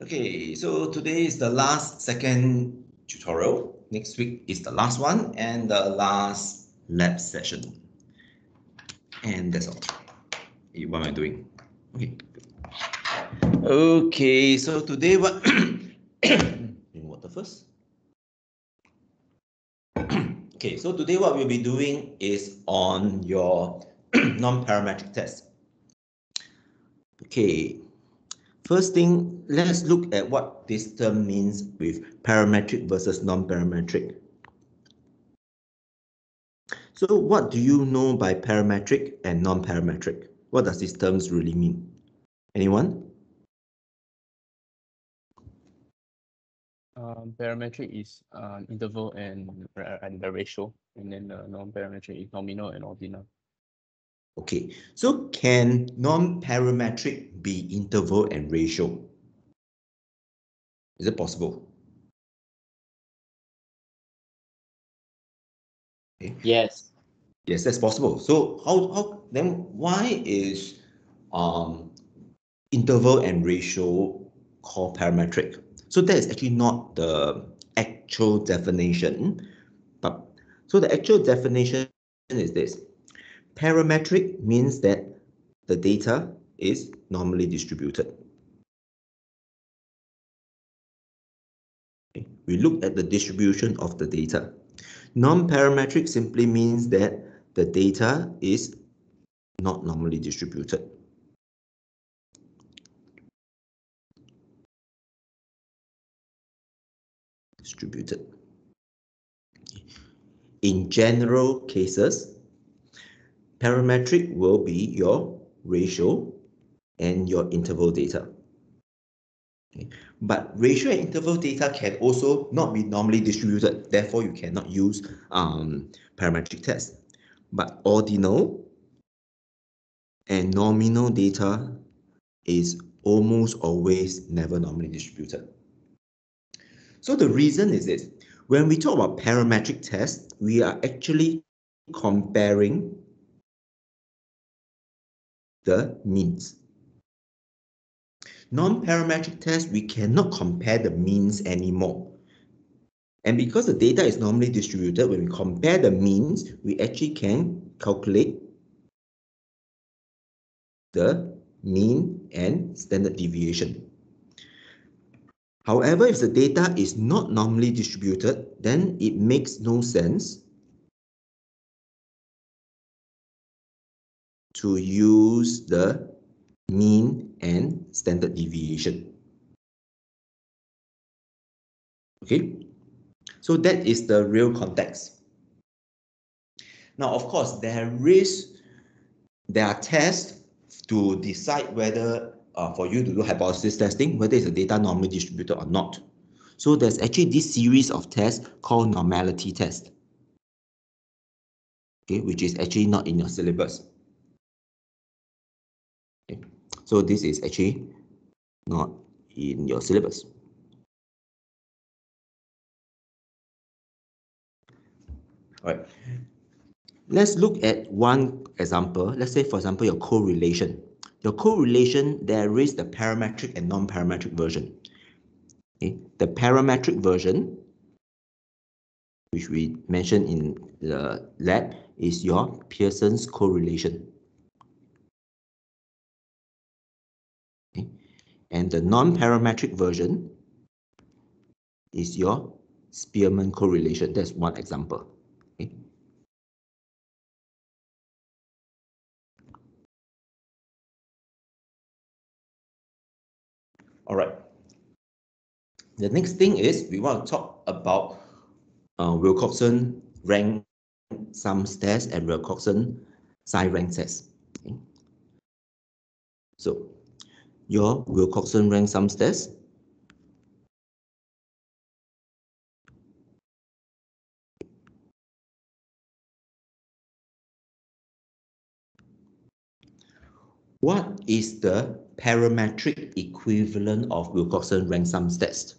Okay, so today is the last second tutorial. Next week is the last one and the last lab session. And that's all. Hey, what am I doing? Okay. Okay, so today what drink water first. Okay, so today what we'll be doing is on your non-parametric test. Okay. First thing, let's look at what this term means with parametric versus non-parametric. So what do you know by parametric and non-parametric? What does these terms really mean? Anyone? Parametric is interval and the ratio, and then non-parametric is nominal and ordinal. Okay, so can non-parametric be interval and ratio? Is it possible? Okay. Yes. Yes, that's possible. So how then why is interval and ratio called parametric? So that is actually not the actual definition, but so the actual definition is this. Parametric means that the data is normally distributed. Okay. We look at the distribution of the data. Non-parametric simply means that the data is not normally distributed. In general cases, parametric will be your ratio and your interval data. Okay. But ratio and interval data can also not be normally distributed. Therefore, you cannot use parametric test. But ordinal and nominal data is almost always never normally distributed. So the reason is this. When we talk about parametric test, we are actually comparing the means. Non-parametric test, we cannot compare the means anymore. And because the data is normally distributed, when we compare the means, we actually can calculate the mean and standard deviation. However, if the data is not normally distributed, then it makes no sense to use the mean and standard deviation. Okay, so that is the real context. Now, of course, there are tests to decide whether for you to do hypothesis testing, whether is the data normally distributed or not. So there's actually this series of tests called Normality Test, okay, which is actually not in your syllabus. Okay. So this is actually not in your syllabus. All right. Let's look at one example. Let's say, for example, your correlation. Your correlation, there is the parametric and non-parametric version. Okay. The parametric version, which we mentioned in the lab, is your Pearson's correlation. Okay. And the non-parametric version is your Spearman correlation. That's one example. Okay. All right. The next thing is we want to talk about Wilcoxon rank sums test and Wilcoxon size rank test. Okay. So your Wilcoxon rank sums test what is the parametric equivalent of Wilcoxon rank sums test?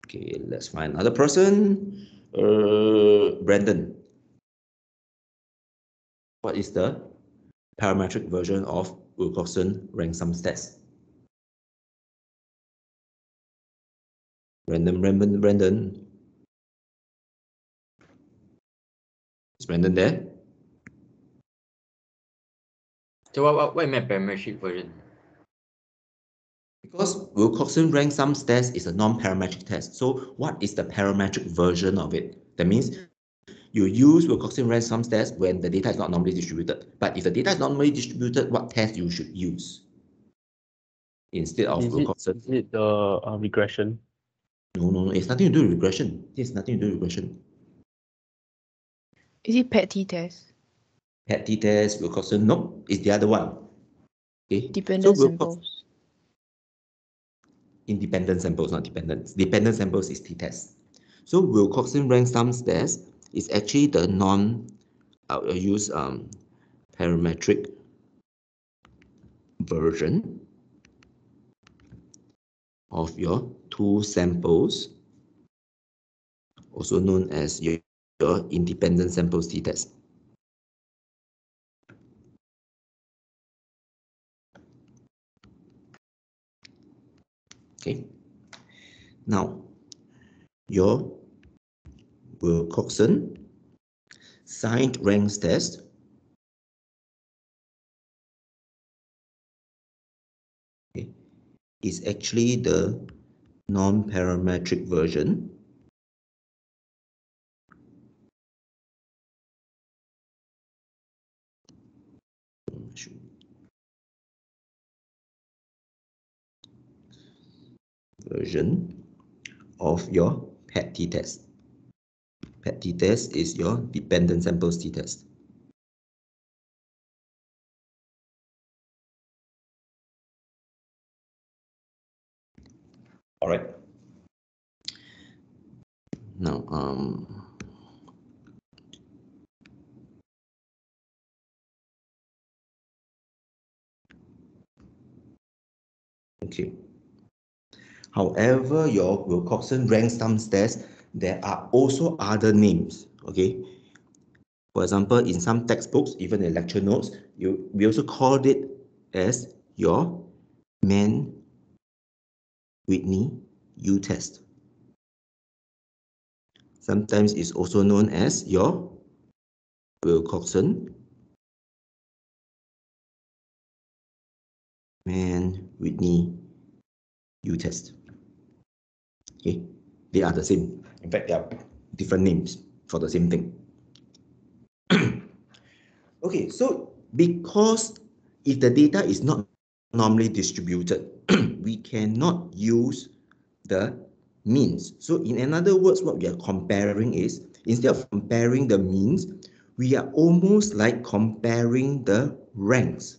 Okay, let's find another person. Brandon. What is the parametric version of Wilcoxon rank sums test? Brandon. Is Brandon there? So what you mean parametric version? Because Wilcoxon rank sums test is a non-parametric test. So what is the parametric version of it? That means you use Wilcoxon rank sums test when the data is not normally distributed. But if the data is normally distributed, what test you should use instead of Wilcoxon? Is it the regression? No. It's nothing to do with regression. It's nothing to do with regression. Is it PET test? PET test, Wilcoxon, no, it's the other one. Okay. Dependent so samples. Independent samples, not dependent. Dependent samples is t-test. So Wilcoxon rank sums test is actually the I'll use parametric version of your two samples, also known as your independent samples t-test. Okay. Now, your Wilcoxon signed ranks test is actually the non-parametric version of your PET t-test. PET t-test is your dependent samples t-test. All right. Now, okay. However, your Wilcoxon rank sums test, there are also other names. Okay. For example, in some textbooks, even in lecture notes, we also called it as your Mann-Whitney U-test. Sometimes it's also known as your Wilcoxon Mann-Whitney U-test. Okay, they are the same. In fact, they are different names for the same thing. Okay, so because if the data is not normally distributed, we cannot use the means. So in other words, what we are comparing is, instead of comparing the means, we are almost like comparing the ranks.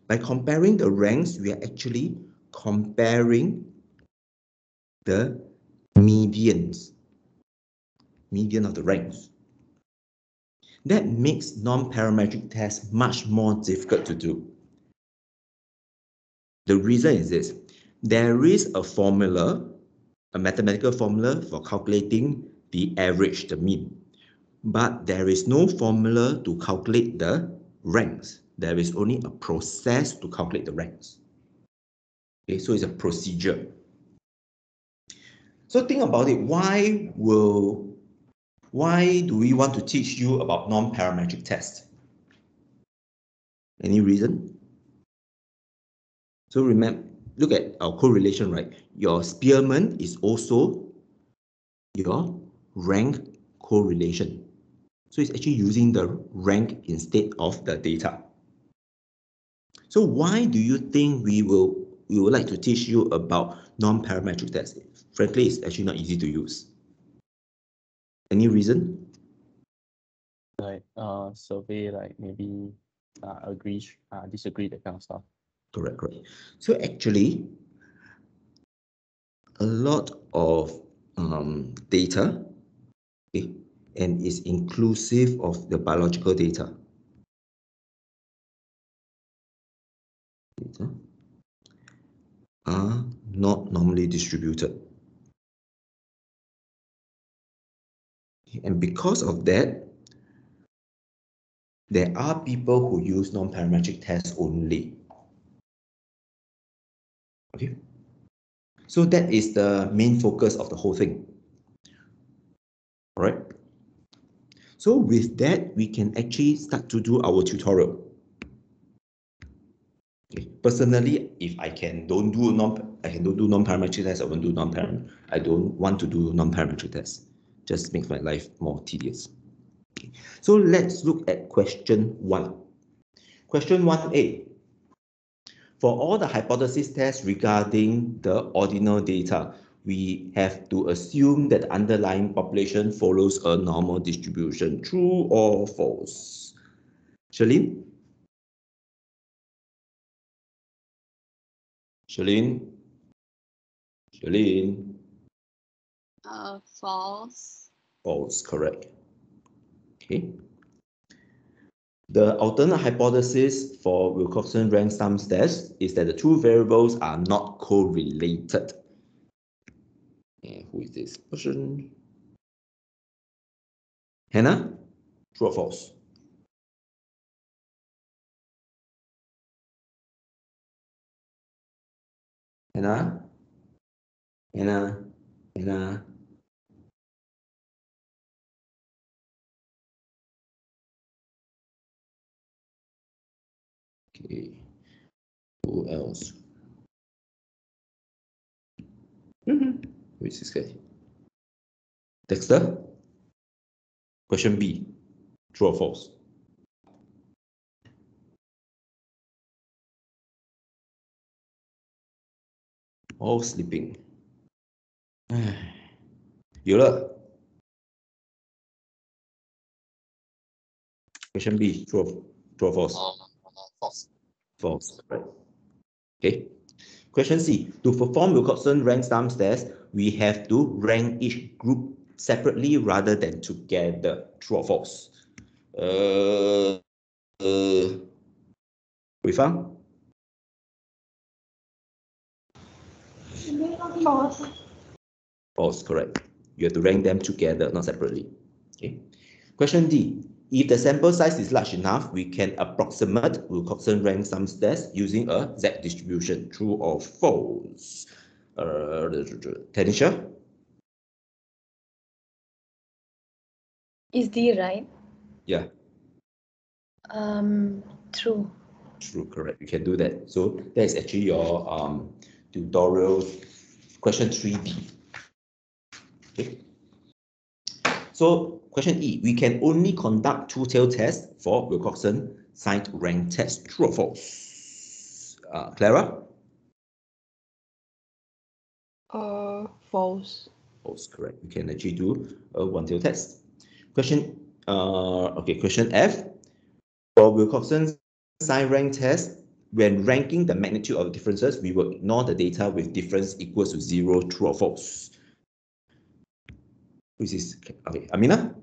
By comparing the ranks, we are actually comparing the median of the ranks. That makes non-parametric tests much more difficult to do. The reason is this: there is a formula, a mathematical formula for calculating the average, the mean, but there is no formula to calculate the ranks. There is only a process to calculate the ranks. Okay, so it's a procedure. So think about it. Why do we want to teach you about non-parametric tests? Any reason? So remember, look at our correlation, right? Your Spearman is also your rank correlation. So it's actually using the rank instead of the data. So why do you think we would like to teach you about non-parametric tests? Frankly, it's actually not easy to use. Any reason? Like survey, like maybe agree, disagree, that kind of stuff. Correct. So actually, a lot of data, okay, and is inclusive of the biological data. Are not normally distributed. And because of that, there are people who use non-parametric tests only. Okay. So that is the main focus of the whole thing. All right. So with that, we can actually start to do our tutorial. Okay. Personally, if I don't do non-parametric test, I won't do non-parametric. I don't want to do non-parametric test. Just makes my life more tedious. Okay. So let's look at question 1. Question 1A. For all the hypothesis tests regarding the ordinal data, we have to assume that the underlying population follows a normal distribution. True or false? Shalene? Shalene? Shalene? False. False, correct. Okay. The alternate hypothesis for Wilcoxon rank sum test is that the two variables are not correlated. And who is this person? Hannah? True or false? Hannah? Hannah? Hannah? Okay. Who else? Who is this guy? Dexter? Question B. True or false? All sleeping. 有了。Question B. True or false? False. False. Right. Okay. Question C. To perform Wilcoxon rank sum test, we have to rank each group separately rather than together. True or false? Wei Fang? False. False, correct. You have to rank them together, not separately. Okay. Question D. If the sample size is large enough, we can approximate Wilcoxon rank sum test using a Z distribution. True or false? Tanisha? Is D right? Yeah. True. True, correct. You can do that. So that is actually your tutorial question 3B. Okay. So question E, we can only conduct two-tailed tests for Wilcoxon side rank test. True or false? Clara? False. False, correct. You can actually do a one-tailed test. Question F. For Wilcoxon side rank test, when ranking the magnitude of differences, we will ignore the data with difference equals to 0. True or false? Which is okay, Amina?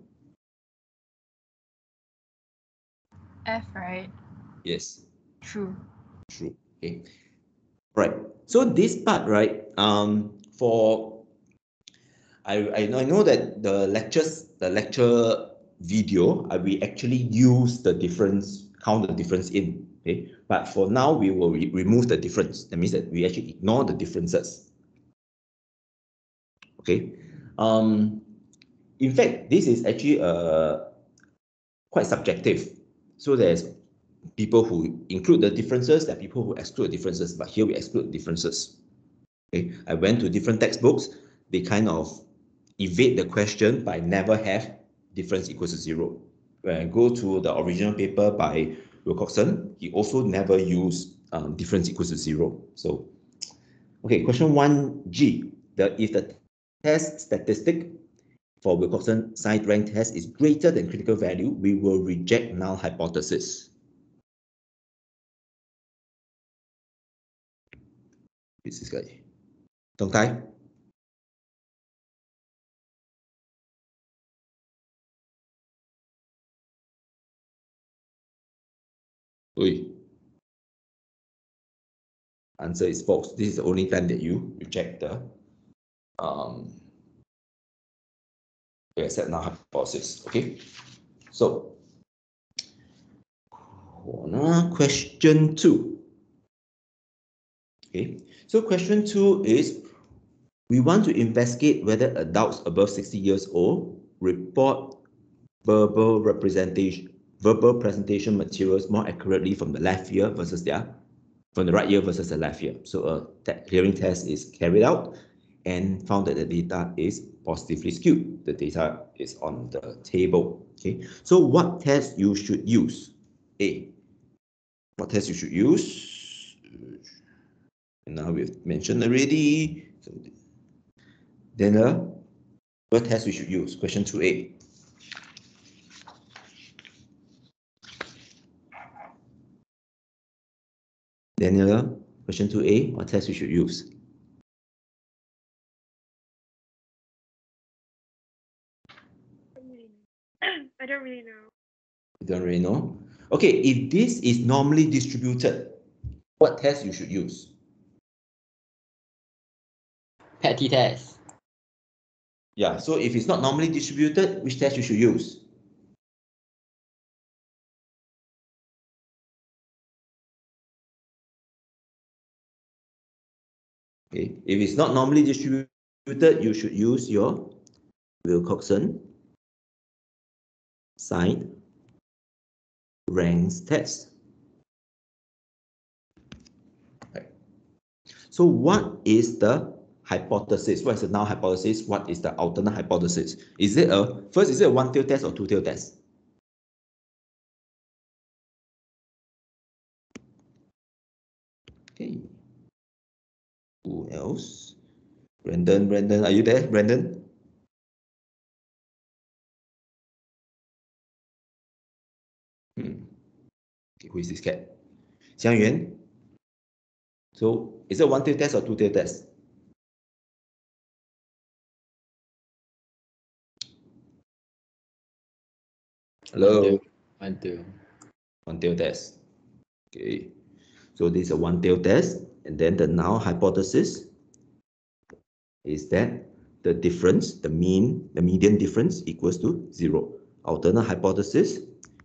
F, right? Yes. True. True. Okay. Right. So this part, right? For I know that the lecture video, we actually use the difference, count the difference in. Okay. But for now, we will remove the difference. That means that we actually ignore the differences. Okay. In fact, this is actually quite subjective. So there's people who include the differences, there are people who exclude the differences, but here we exclude differences. Okay, I went to different textbooks, they kind of evade the question by never have difference equals to 0. When I go to the original paper by Wilcoxon, he also never used difference equals to 0. So, okay, question 1G, if the test statistic for Wilcoxon side rank test is greater than critical value, we will reject null hypothesis. This is guy. Dong Tai? Oi. Answer is false. This is the only time that you reject the accept null hypothesis. Okay. So question 2. Okay. So question 2 is, We want to investigate whether adults above 60 years old report verbal presentation materials more accurately from the left ear versus from the right ear versus the left ear. So a hearing test is carried out and found that the data is positively skewed. The data is on the table. Okay. So what test you should use? A. What test you should use? And now we've mentioned already. So then what test we should use? Question 2A. Daniela, question 2A, what test we should use? I don't really know. You don't really know? Okay, if this is normally distributed, what test you should use? Petty test. Yeah, so if it's not normally distributed, which test you should use? Okay, if it's not normally distributed, you should use your Wilcoxon signed ranks test. Right. So what is the hypothesis? What is the null hypothesis? What is the alternate hypothesis? Is it a one-tail test or two-tail test? Okay. Who else? Brandon, are you there, Brandon? Okay, who is this cat? Xiang Yuan. So is it one-tail test or two-tail test? Hello. One-tail. One-tail test. Okay. So this is a one-tail test, and then the null hypothesis is that the difference, the median difference equals to 0. Alternate hypothesis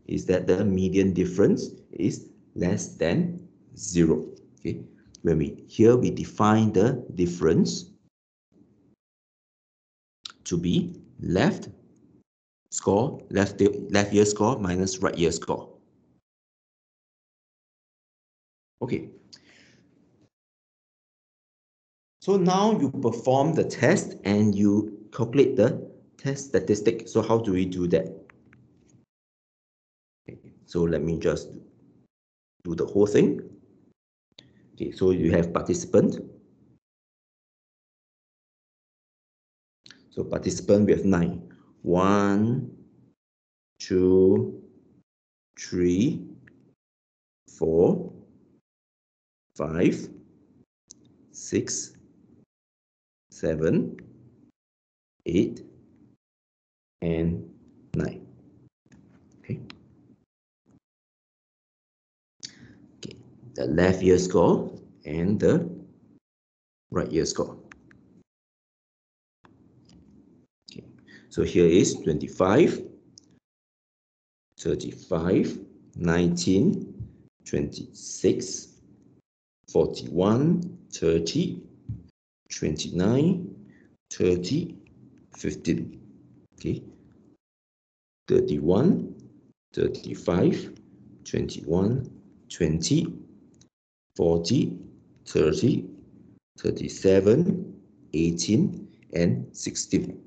is that the median difference is less than 0. Okay. When we define the difference to be left ear score minus right ear score. Okay. So now you perform the test and you calculate the test statistic. So how do we do that? Okay, so let me just do the whole thing. Okay, so you have participant. So participant, we have 9. 1, 2, 3, 4, 5, 6, 7, 8, and 9. Okay. Okay, the left ear score and the right ear score. Okay, so here is 25, 35, 19, 26, 41, 30, 29, 30, 15. Okay, 31, 35, 21, 20, 40, 30, 37, 18, and 16.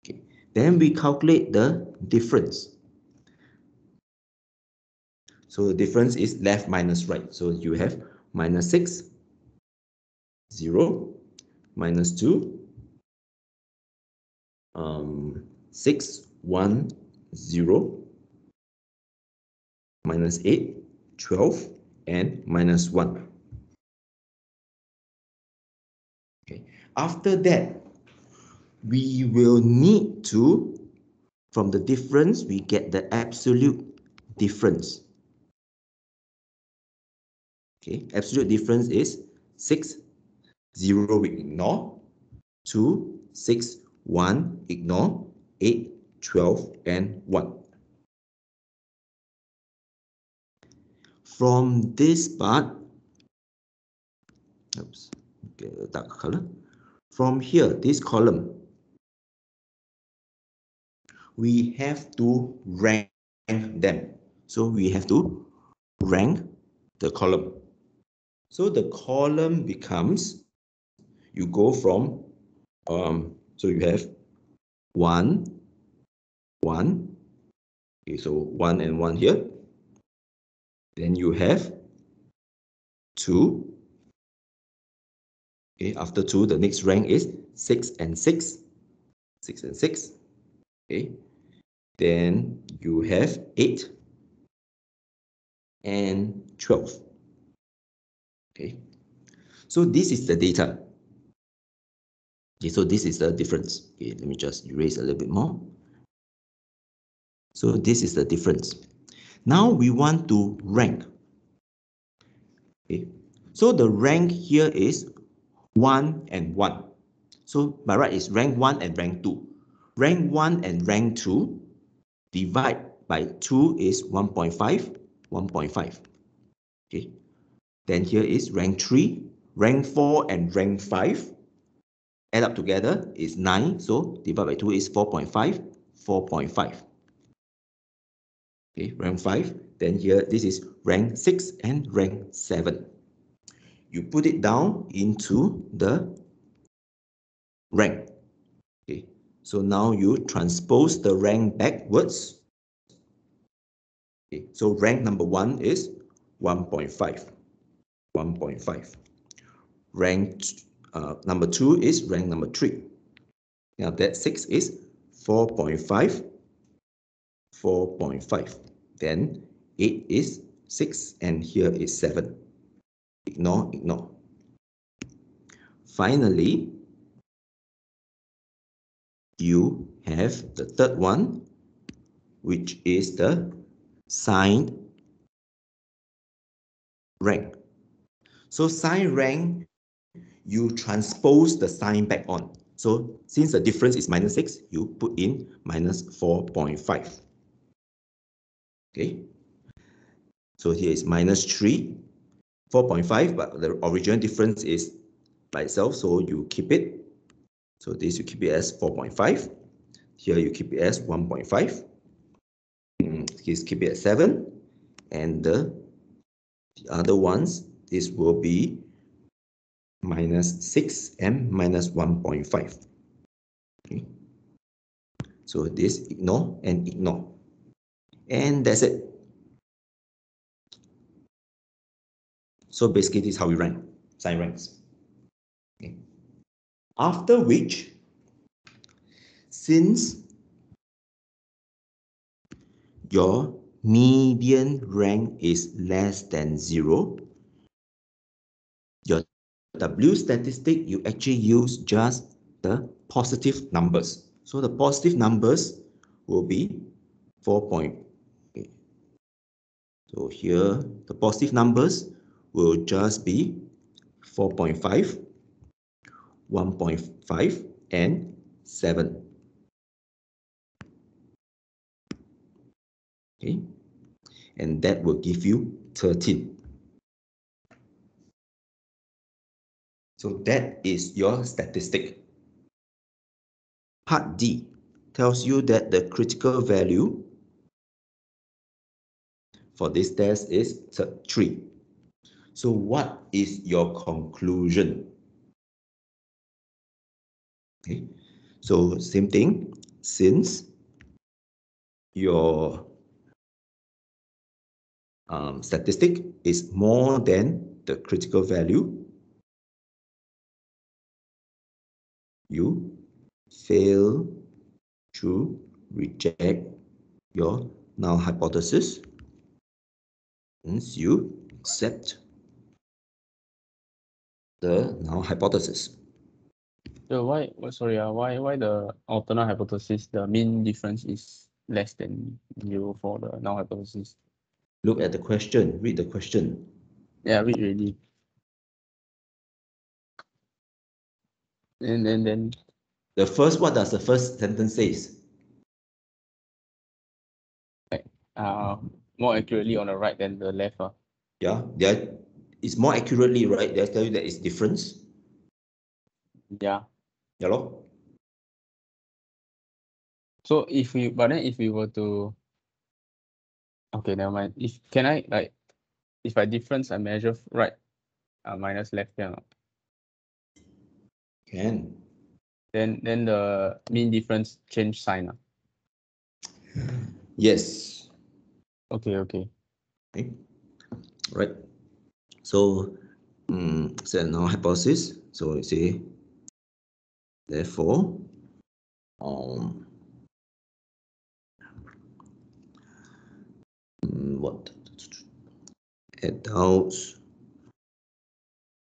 Okay, then we calculate the difference. So the difference is left minus right. So you have minus 6, 0, minus 2, 6, 1, 0, minus 8, 12, and minus 1. Okay. After that, we will need to, from the difference, we get the absolute difference. Okay, absolute difference is 6, 0 we ignore, 2, 6, 1 ignore, 8, 12, and 1. From this part, oops, get a dark color. from here, this column, we have to rank them. So we have to rank the column. So the column becomes, you go from, so you have 1, 1. Okay, so 1 and 1 here. Then you have 2. Okay, after 2, the next rank is 6 and 6. 6 and 6. Okay. Then you have 8 and 12. Okay. So this is the data. Okay, so this is the difference. Okay, let me just erase a little bit more. So this is the difference. Now we want to rank. Okay. So the rank here is 1 and 1. So by right is rank 1 and rank 2. Rank 1 and rank 2 divide by 2 is 1.5, 1.5. Okay. Then here is rank 3, rank 4 and rank 5. Add up together is 9. So divide by 2 is 4.5, 4.5. Okay, rank 5. Then here this is rank 6 and rank 7. You put it down into the rank. Okay, so now you transpose the rank backwards. Okay, so rank number 1 is 1.5. 1.5. Rank number 2 is rank number 3. Now that 6 is 4.5. 4.5. Then 8 is 6 and here is 7. Ignore, ignore. Finally, you have the third one, which is the signed rank. So sign rank, you transpose the sign back on. So since the difference is minus 6, you put in minus 4.5. Okay. So here is minus 3, 4.5, but the original difference is by itself, so you keep it. So this you keep it as 4.5. Here you keep it as 1.5. Here keep it at 7. And the other ones, this will be minus 6 and minus 1.5. Okay. So this ignore and ignore. And that's it. So basically this is how we rank, sign ranks. Okay. After which, since your median rank is less than 0, your W statistic, you actually use just the positive numbers. So the positive numbers will be 4. So here, the positive numbers will just be 4.5, 1.5, and 7. Okay, and that will give you 13. So that is your statistic. Part D tells you that the critical value for this test is 3. So what is your conclusion? Okay, so same thing, since your statistic is more than the critical value, you fail to reject your null hypothesis. Means you accept the null hypothesis. So why the alternate hypothesis, the mean difference is less than 0 for the null hypothesis? Look at the question, read the question. Yeah, read already. And then The first, what does the first sentence says? more accurately on the right than the left. Yeah, it's more accurately, right? They tell you that it's difference. Yeah. Yeah, lor. So if we were to, okay, never mind. Can I like, if by difference I measure right minus left here, Can. then the mean difference change sign. Yes. Okay. Okay. Right. So, set null hypothesis. So you say, therefore, what adults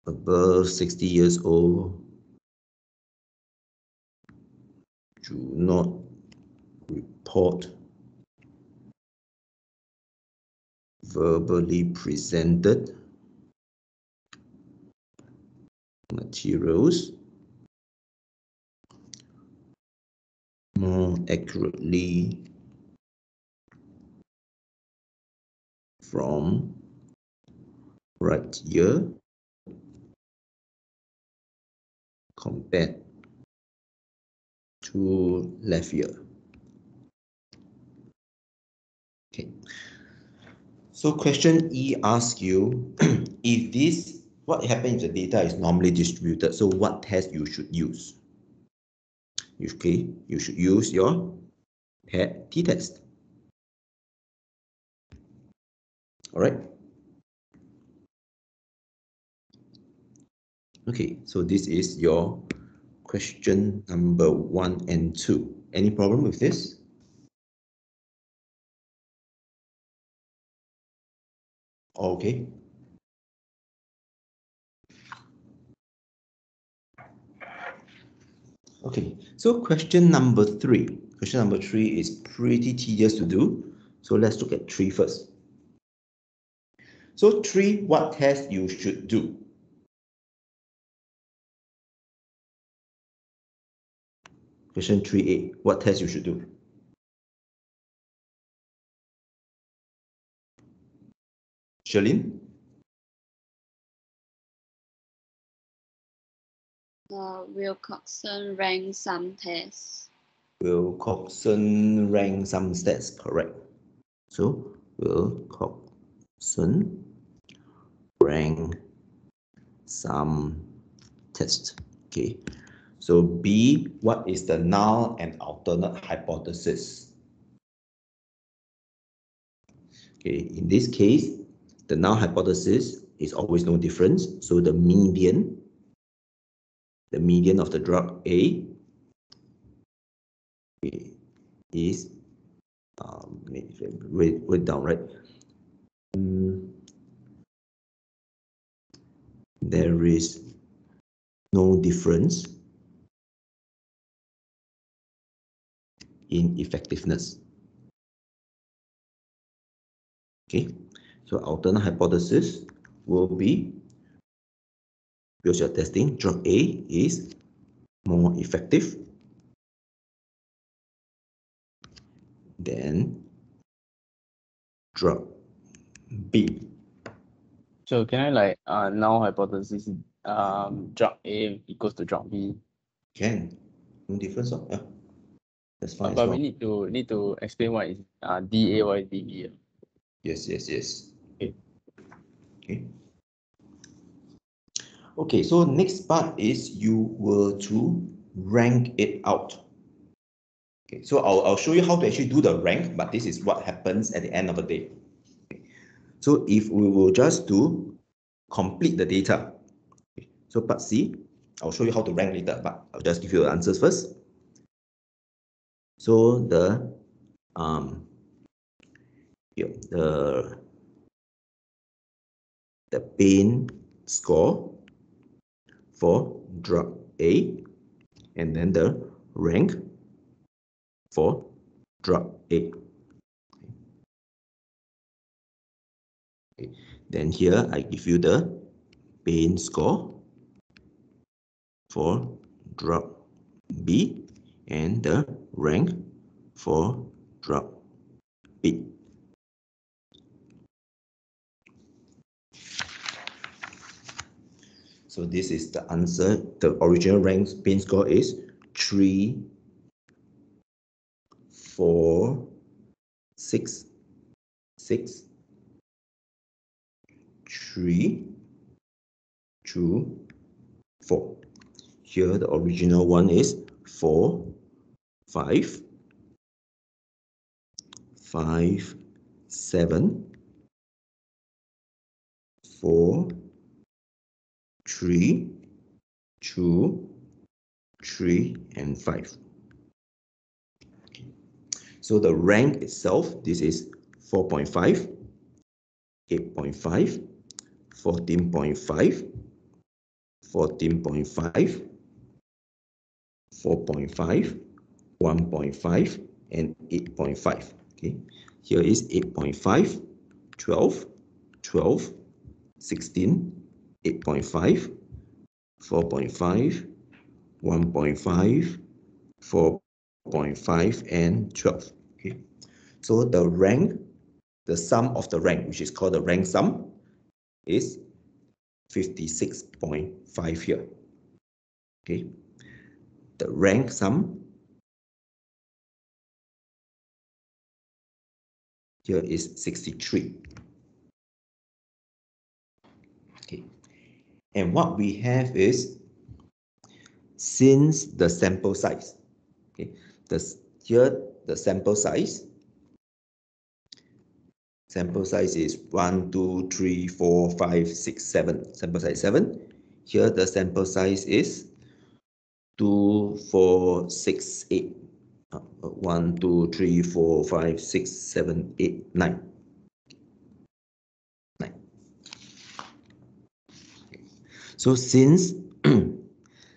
above 60 years old do not report verbally presented materials more accurately from right ear compared to left ear. Okay. So question E asks you if this, what happens if the data is normally distributed? So what test you should use? Okay, you should use your t-test. All right. Okay, so this is your question number 1 and 2. Any problem with this? Okay. Okay, so question number 3. Question number 3 is pretty tedious to do. So let's look at 3 first. So 3, what test you should do? Question 3A, what test you should do? Charlene? Wilcoxon rank sum test. Wilcoxon rank sum stats, correct. So Wilcoxon rank sum test. Okay. So B, what is the null and alternate hypothesis? Okay, in this case, the null hypothesis is always no difference. So the median of the drug A is wait down, right? There is no difference in effectiveness. Okay, so alternate hypothesis will be, because you're testing drug A is more effective than drug B. So can I like null hypothesis drug A equals to drug B? Can. No difference, yeah. That's fine as But well. we need to explain what is DA, what is DB. Yes. Okay. Okay. Okay, so next part is you were to rank it out. Okay, so I'll show you how to actually do the rank, but this is what happens at the end of the day. Okay. So if we will just do complete the data. Okay. So part C, I'll show you how to rank later, but I'll just give you the answers first. So the pain score for drug A, and then the rank for drug A. Okay. Then here I give you the pain score for drug B and the rank for drug B. So this is the answer. The original rank bin score is 3, 4, 6, 6, 3, 2, 4. Here the original one is 4, 5, 5, 7, 4, 3, 2, 3, and 5. So the rank itself, this is 4.5, 8.5, 14.5, 14.5, 4.5, 1.5, and 8.5. Okay, here is 8.5, 12, 12, 16, 8.5, 4.5, 1.5, 4.5, and 12. Okay, so the rank, the sum of the rank, which is called the rank sum, is 56.5 here. Okay, the rank sum here is 63. Okay, and what we have is, since the sample size, okay, here the sample size is 1, 2, 3, 4, 5, 6, 7. Sample size 7. Here the sample size is 2, 4, 6, 8. 1, 2, 3, 4, 5, 6, 7, 8, 9. 9. So since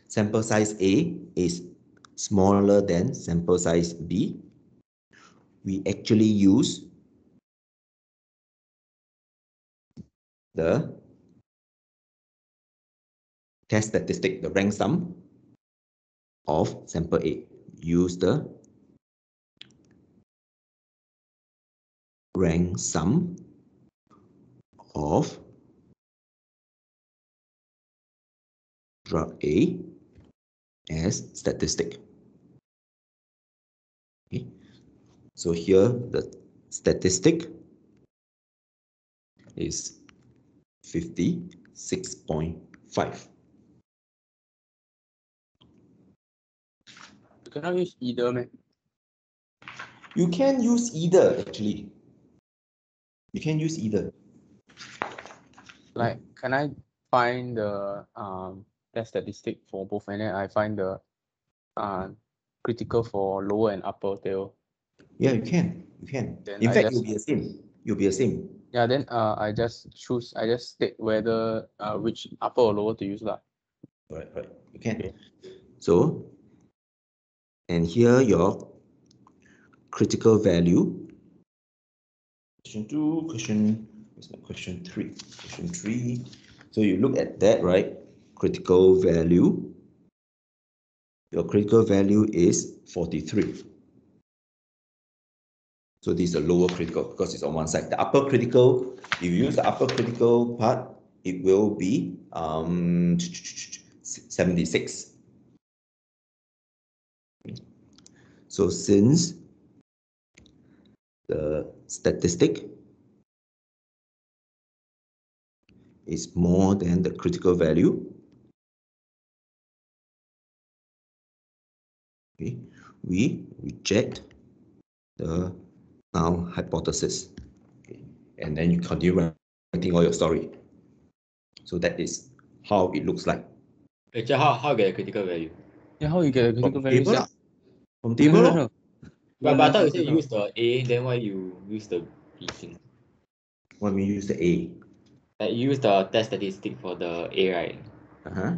sample size A is smaller than sample size B, we actually use the test statistic, the rank sum of sample A. Use the rank sum of drug A as statistic. Okay. So here the statistic is 56.5. You cannot use either, man. You can use either actually. You can use either. Like, can I find the test statistic for both, and then I find the critical for lower and upper tail? Yeah, you can. You can. Then In I fact, just- you'll be the same. You'll be the same. Yeah, then I just state whether which upper or lower to use lah. Right, right. You can. Okay. So, and here your critical value. Question 2, question 3. Question 3. So you look at that, right? Critical value. Your critical value is 43. So this is a lower critical because it's on one side. The upper critical, if you use the upper critical part, it will be 76. So since the statistic is more than the critical value, okay, we reject the null hypothesis. Okay, and then you continue writing all your story. So that is how it looks like. Actually, how get a critical value? Yeah, how you get a critical value? Table, from No, table. no, no. But I thought you said No. you use the A, then why you use the B thing? When we use the A. Like you use the test statistic for the A, right? Uh-huh.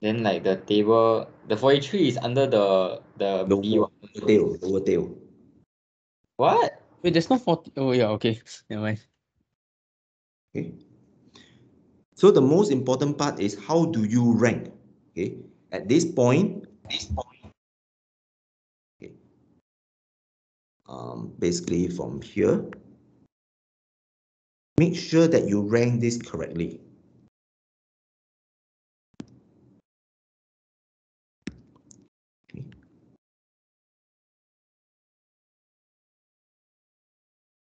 Then like the table, the 43 is under the B Lower one. tail, lower tail. What? Wait, there's no 40. Oh yeah, okay. Never mind. Okay. So the most important part is how do you rank? Okay. At this point, okay. Basically from here, make sure that you rank this correctly.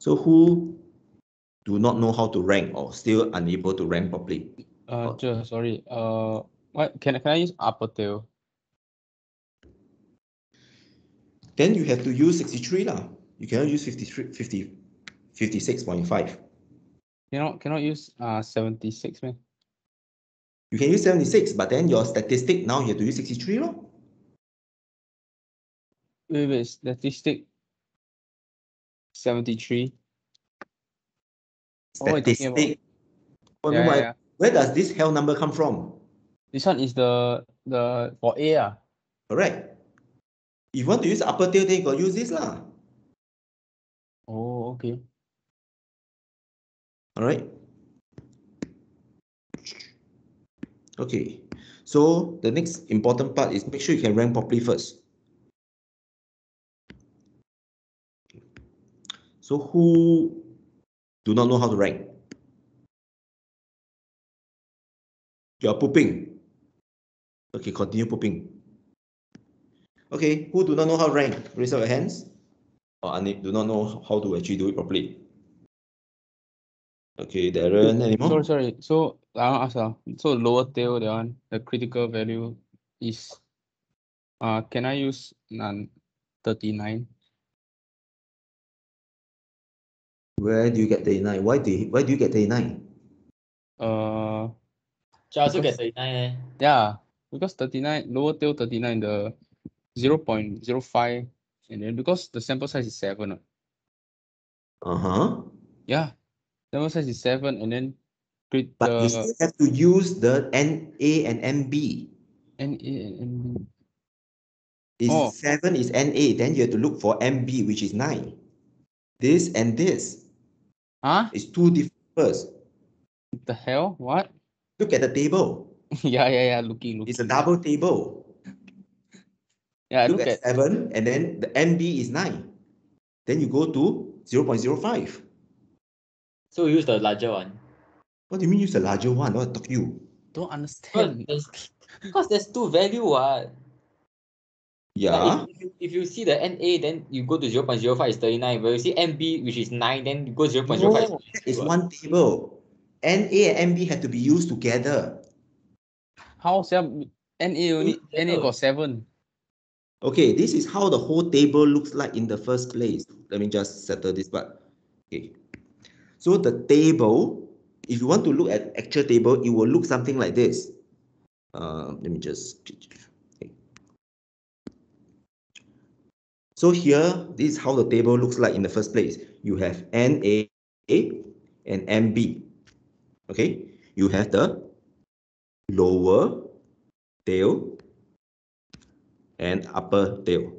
So who do not know how to rank or still unable to rank properly? Sorry. What can I use upper tail? Then you have to use 63 lah. You cannot use 56.5. Cannot use 76, man. You can use 76, but then your statistic now you have to use 63 lor. Wait, statistic 73. Oh, what are you talking about? Statistic. Yeah. Where does this hell number come from? This one is the for A. Correct. If you want to use upper tail, then you got to use this lah. Oh, okay. All right. Okay. So the next important part is make sure you can rank properly first. So who do not know how to rank? You are pooping. Okay, continue pooping. Okay, who do not know how to rank? Raise up your hands. Or do not know how to actually do it properly. Okay, Darren, anymore? Sorry. So I want to ask, so lower tail, that one, the critical value is can I use 39? Where do you get 39? Why do you get 39? So I also get Because- 39 eh. Yeah, because 39, lower tail 39, the 0.05, and then because the sample size is 7. Yeah, sample size is 7, and then But you still have to use the NA and NB. and If 7 is NA, then you have to look for NB, which is 9. This and this. It's two different numbers. the hell? What? Look at the table. Yeah, looking. It's a double table. Yeah, Look at 7, and then the NB is 9. Then you go to 0.05. So we use the larger one. What do you mean use the larger one? What talk you? Don't understand. Because there's two value what. Yeah. Like if you see the NA, then you go to 0.05 is 39. But you see NB, which is 9, then you go 0.05 No, it's one table. NA and NB have to be used together. How NA got 7. Okay, this is how the whole table looks like in the first place. Let me just settle this part. Okay. So the table, if you want to look at actual table, it will look something like this. Let me just. Okay. So here, this is how the table looks like in the first place. You have NA and NB. Okay, you have the lower tail and upper tail.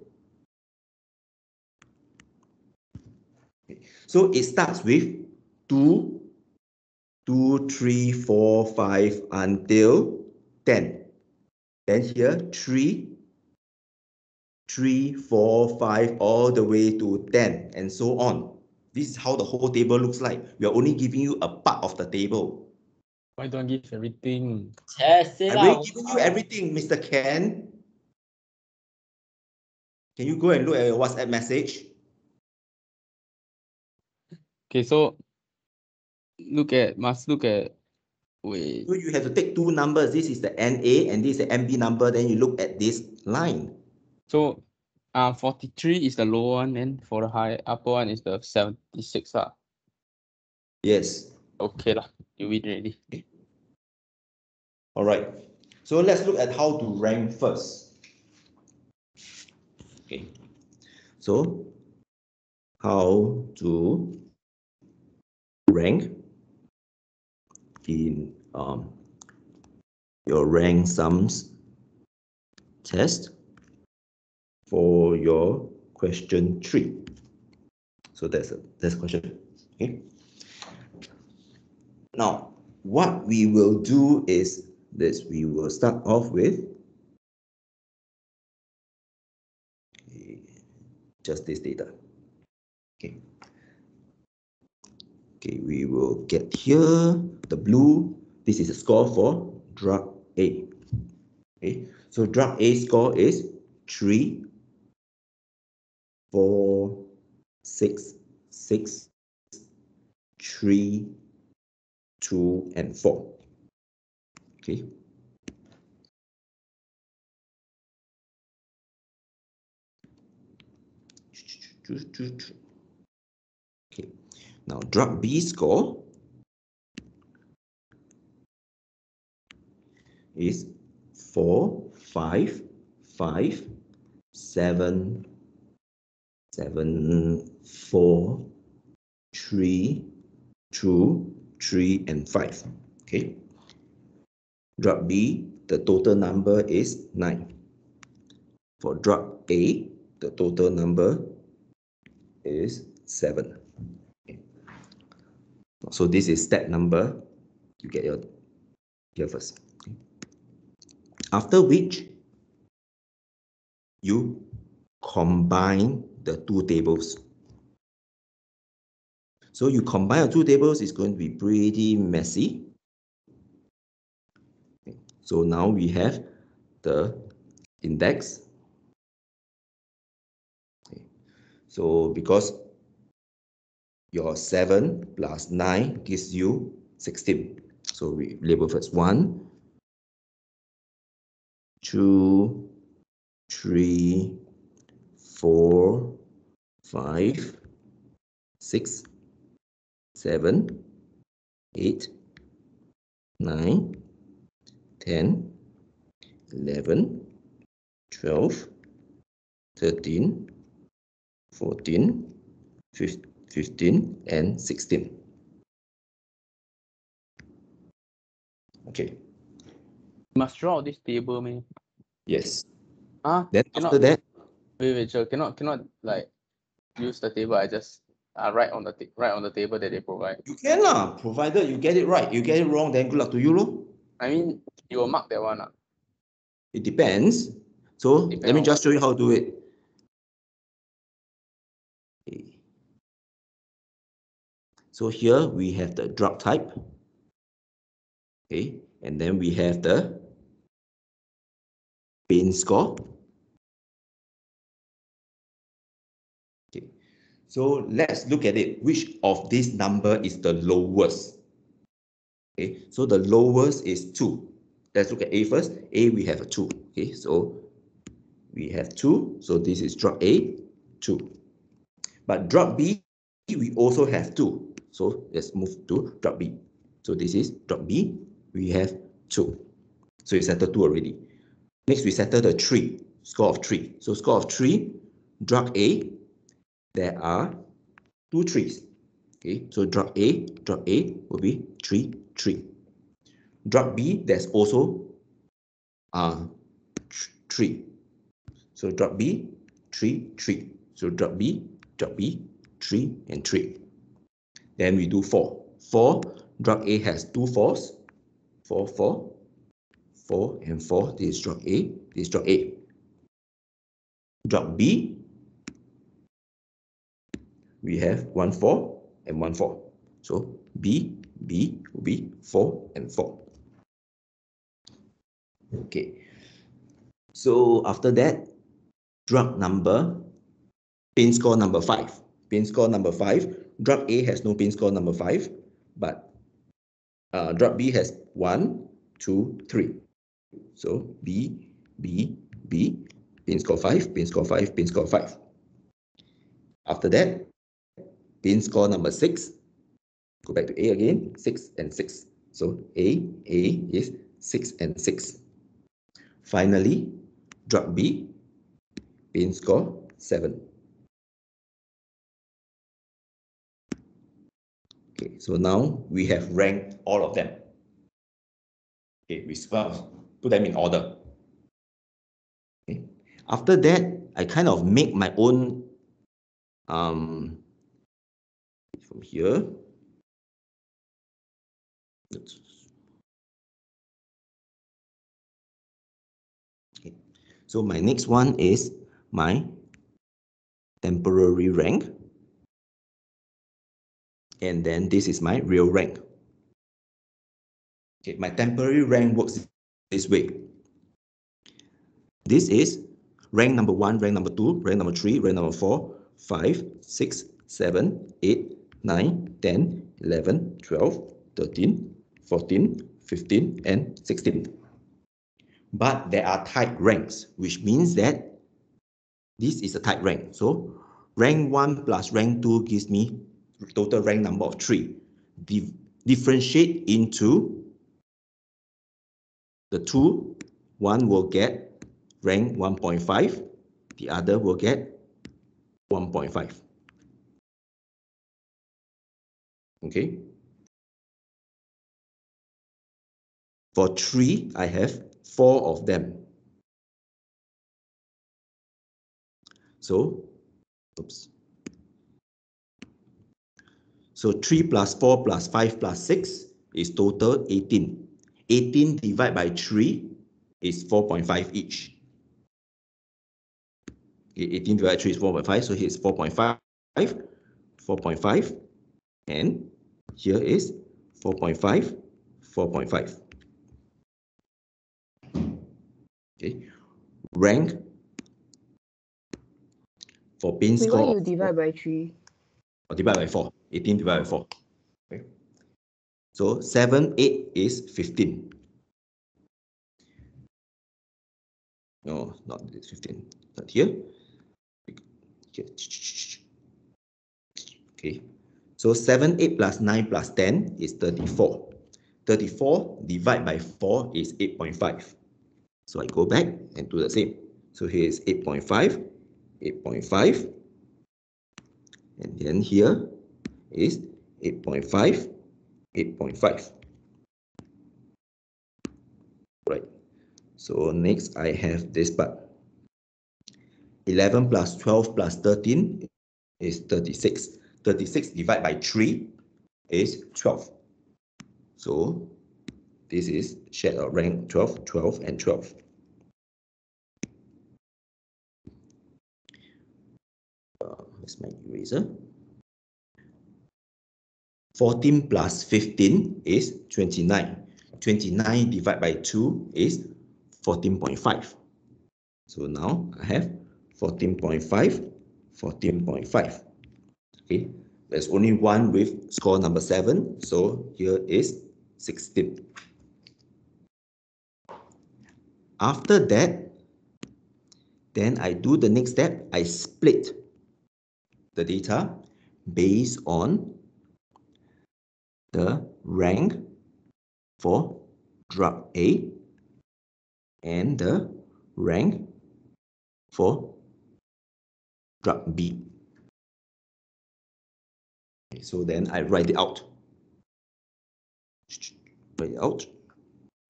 So it starts with 2, 2, 3, 4, 5 until 10. Then here 3, 3, 4, 5 all the way to 10 and so on. This is how the whole table looks like. We are only giving you a part of the table. Why don't give everything? I've already given you everything, Mr. Ken. Can you go and look at your WhatsApp message? Okay, so must look at, wait. So you have to take two numbers. This is the NA and this is the NB number. Then you look at this line. So 43 is the lower one, and for the upper one is the 76. Yes. Okay lah, you win already. Okay. All right. So let's look at how to rank first. Okay. So how to rank in your rank sums test for your question 3. So that's question. Okay. Now, what we will do is this. We will start off with just this data. Okay. Okay, we will get here the blue. This is a score for drug A. Okay, so drug A score is 3, 4, 6, 6, 3, 2, and 4. Okay. Okay. Now drug B score is 4, 5, 5, 7, 7, 4, 3, 2, 3, and 5. Okay. Drug B, the total number is 9. For drug A, the total number is 7. Okay. So this is step number. You get your here first. Okay. After which, you combine the two tables. So you combine the two tables, it's going to be pretty messy. Okay. So now we have the index. Okay. So because your 7 plus 9 gives you 16. So we label first 1, 2, 3, 4, 5, 6, 7, 8, 9, 10, 11, 12, 13, 14, 15, and 16. Okay. Must draw out this table, man. Yes. Then after that, wait, Joe, cannot like use the table. I just write on the table that they provide. you can lah, provided you get it right. You get it wrong, then good luck to you, lor. I mean, you will mark that one. It depends. So let me just show you how to do it. Okay. So here we have the drug type. Okay, and then we have the pain score. Okay, so let's look at it. Which of this number is the lowest? Okay, so the lowest is 2. Let's look at A first. A, we have a 2. Okay, so we have 2. So this is drug A, 2. But drug B, we also have 2. So let's move to drug B. So this is drug B. We have 2. So we settled 2 already. Next, we settle the 3, score of 3. So score of 3, drug A, there are 2 3s. Okay, so drug A will be 3, 3. Drug B, there's also 3. So drug B, 3, 3. So drug B, 3, and 3. Then we do 4. 4, drug A has 2 4s. 4, 4. 4 and 4. This is drug A. This is drug A. Drug B, we have 1 4 and 1 4. So B will be 4 and 4. Okay. So after that, drug number, pain score number 5. Pain score number 5. Drug A has no pain score number 5, but drug B has 1, 2, 3. So B, pain score 5, pain score 5, pain score 5. After that, pain score number 6. Go back to A again, 6 and 6. So A is 6 and 6. Finally, drug B, pain score 7. Okay, so now we have ranked all of them. Okay, we put them in order. Okay. After that, I kind of make my own from here. Okay. So my next one is my temporary rank. And then this is my real rank. Okay, my temporary rank works this way. This is rank number 1, rank number 2, rank number 3, rank number 4, 5, 6, 7, 8, 9, 10, 11, 12, 13, 14, 15, and 16. But there are tied ranks, which means that this is a tied rank. So rank 1 plus rank 2 gives me total rank number of 3. Differentiate into the two, one will get rank 1.5, the other will get 1.5. Okay. For 3, I have 4 of them. So, oops. So 3 plus 4 plus 5 plus 6 is total 18. 18 divided by 3 is 4.5 each. Okay, 18 divided by 3 is 4.5, so here is 4.5, 4.5, and here is 4.5, 4.5. Okay, rank for pin Wait, score. why you divide by 3? Or divide by 4. 18 divided by 4. Okay. So 7, 8 is 15. No, not this 15. Not here. Okay. So 7, 8 plus 9 plus 10 is 34. 34 divided by 4 is 8.5. So I go back and do the same. So here is 8.5, 8.5. And then here is 8.5, 8.5. Right. So next I have this part. 11 plus 12 plus 13 is 36. 36 divided by 3 is 12. So this is shared of rank 12, 12, and 12. Where's my eraser? 14 plus 15 is 29. 29 divided by 2 is 14.5. So now I have 14.5, 14.5. Okay, there's only one with score number 7, so here is 16. After that, then I do the next step. I split the data based on the rank for drug A and the rank for drug B. Okay, so then I write it out. Write it out.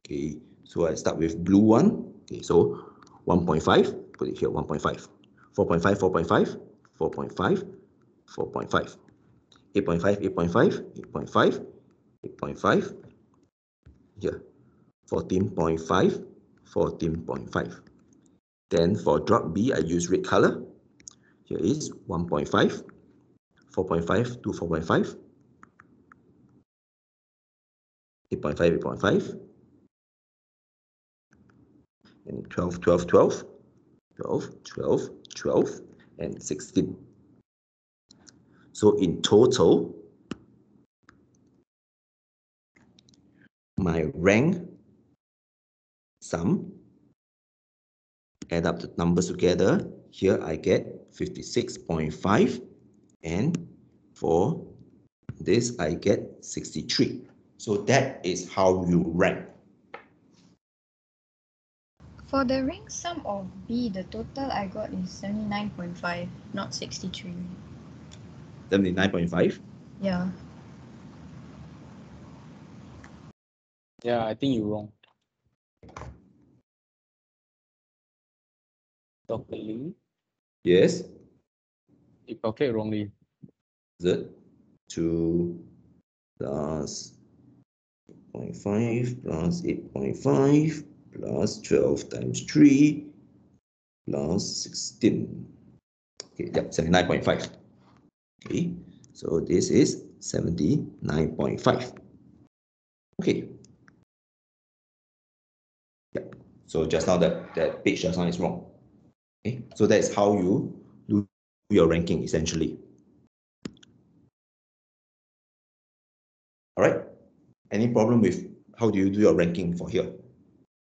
Okay, so I start with blue one. Okay, so 1.5, put it here, 1.5. 4.5, 4.5, 4.5, 4.5. 8.5, 8.5, 8.5, 8.5. Here, 14.5, 14.5. Then for drop B, I use red color. Here is 1.5, 4.5 to 4.5, 8.5, 8.5, and 12, 12, 12, 12, 12, 12, and 16. So in total, my rank sum, add up the numbers together, here I get 56.5, and for this I get 63. So that is how you rank. For the rank sum of B, the total I got is 79.5, not 63. 79.5. Yeah. Yeah, I think you're wrong. Dr. Lee, Yes. you calculate wrongly. Is it 2 plus 0.5 plus 8.5 plus 12 times 3 plus 16. Okay, yep, 79.5. Okay, so this is 79.5. Okay. Yep. So just now that page just now is wrong. Okay, so that is how you do your ranking essentially. All right. Any problem with how do you do your ranking for here?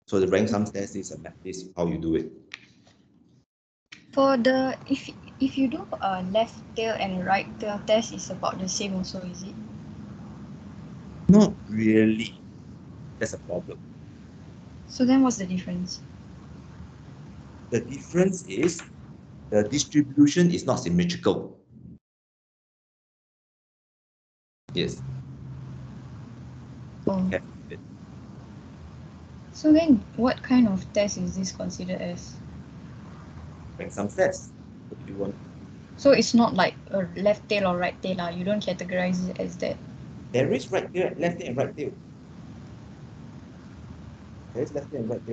So the rank sum test is how you do it. For the if you do a left tail and right tail test, is about the same also, is it? Not really. That's a problem. So then what's the difference? The difference is the distribution is not symmetrical. Yes. Oh. Okay. So then what kind of test is this considered as? Rank sum test. What do you want? So it's not like a left tail or right tail, you don't categorize it as that. There is right tail, left tail, and right tail. There is left tail and right tail.